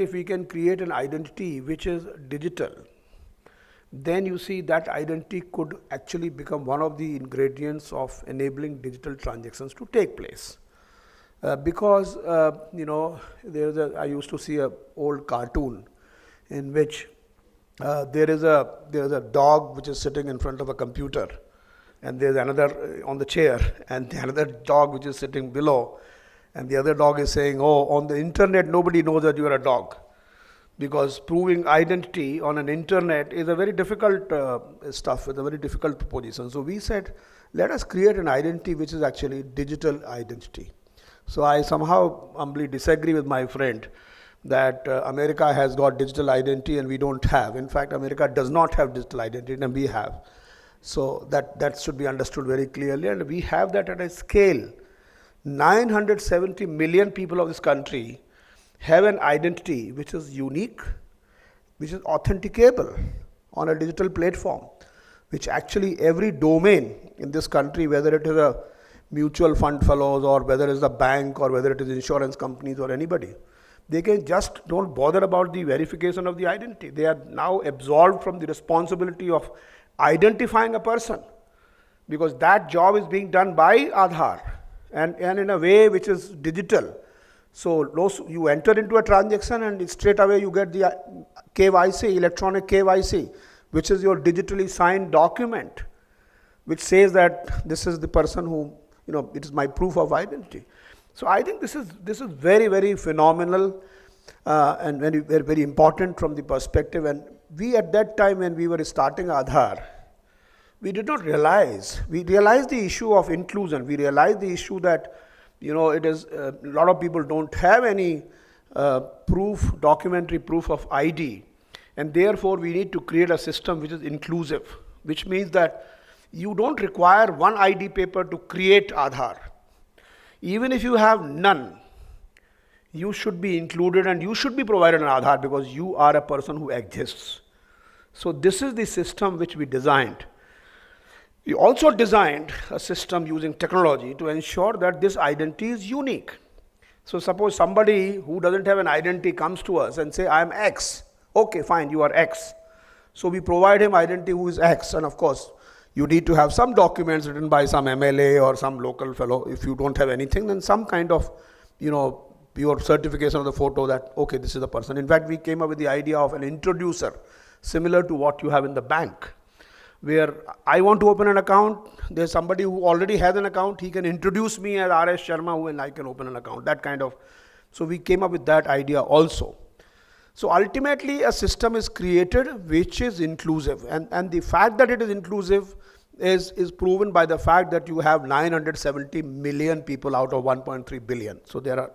if we can create an identity which is digital, then you see that identity could actually become one of the ingredients of enabling digital transactions to take place. Because I used to see a old cartoon in which there is a dog which is sitting in front of a computer, and there's another on the chair, and another dog which is sitting below, and the other dog is saying, "Oh, on the internet nobody knows that you are a dog." Because proving identity on an internet is a very difficult stuff, it's a very difficult proposition. So we said, let us create an identity which is actually digital identity. So I somehow humbly disagree with my friend that America has got digital identity and we don't have. In fact, America does not have digital identity and we have. So that should be understood very clearly, and we have that at a scale. 970 million people of this country have an identity which is unique, which is authenticable on a digital platform, which actually every domain in this country, whether it is a mutual fund fellows or whether it is a bank or whether it is insurance companies or anybody, they can just don't bother about the verification of the identity. They are now absolved from the responsibility of identifying a person, because that job is being done by Aadhaar and in a way which is digital. So you enter into a transaction and straight away you get the KYC, electronic KYC, which is your digitally signed document, which says that this is the person who, it is my proof of identity. So I think this is very, very phenomenal and very, very, very important from the perspective. And we at that time when we were starting Aadhaar, we did not realize, we realized the issue of inclusion. We realized the issue that it is a lot of people don't have any documentary proof of ID, and therefore we need to create a system which is inclusive, which means that you don't require one ID paper to create Aadhaar. Even if you have none, you should be included and you should be provided an Aadhaar because you are a person who exists. So this is the system which we designed. We also designed a system using technology to ensure that this identity is unique. So suppose somebody who doesn't have an identity comes to us and say, I am X. Okay, fine, you are X. So we provide him identity who is X, and of course, you need to have some documents written by some MLA or some local fellow. If you don't have anything, then some kind of, your certification of the photo that, okay, this is the person. In fact, we came up with the idea of an introducer, similar to what you have in the bank, where I want to open an account, there's somebody who already has an account, he can introduce me as R.S. Sharma and I can open an account, that kind of. So we came up with that idea also. So ultimately a system is created which is inclusive, and the fact that it is inclusive is proven by the fact that you have 970 million people out of 1.3 billion. So there are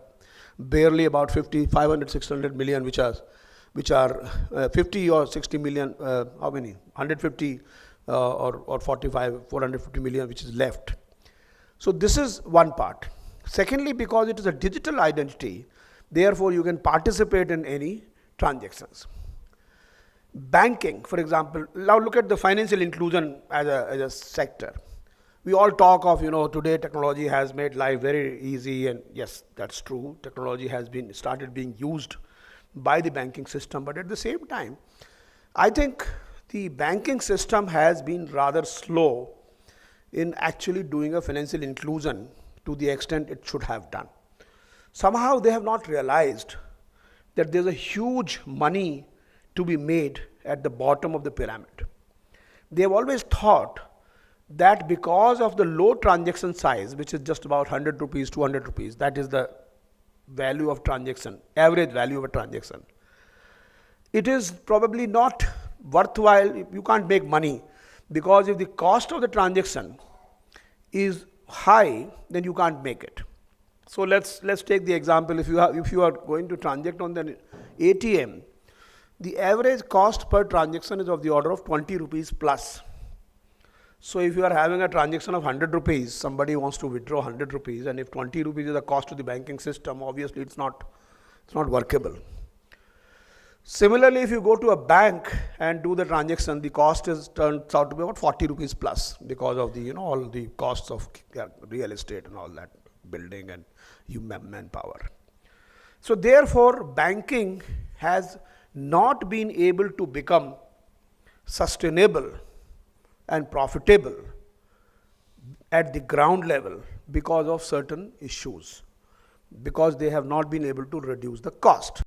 barely about 500, 600 million which are 50 or 60 million, how many? 150 or 45, 450 million which is left. So this is one part. Secondly, because it is a digital identity, therefore you can participate in any transactions. Banking, for example, now look at the financial inclusion as a sector. We all talk of, today technology has made life very easy, and yes, that's true. Technology has started being used by the banking system, but at the same time, I think the banking system has been rather slow in actually doing a financial inclusion to the extent it should have done. Somehow they have not realized that there's a huge money to be made at the bottom of the pyramid. They have always thought that because of the low transaction size, which is just about 100 rupees, 200 rupees, that is the value of transaction, average value of a transaction, it is probably not worthwhile. You can't make money, because if the cost of the transaction is high, then you can't make it. So let's take the example. If you are going to transact on the ATM, the average cost per transaction is of the order of 20 rupees plus. So if you are having a transaction of 100 rupees, somebody wants to withdraw 100 rupees, and if 20 rupees is the cost to the banking system, obviously it's not workable. Similarly, if you go to a bank and do the transaction, the cost turns out to be about 40 rupees plus because of the all the costs of real estate and all that, building and human manpower. So therefore, banking has not been able to become sustainable and profitable at the ground level because of certain issues, because they have not been able to reduce the cost.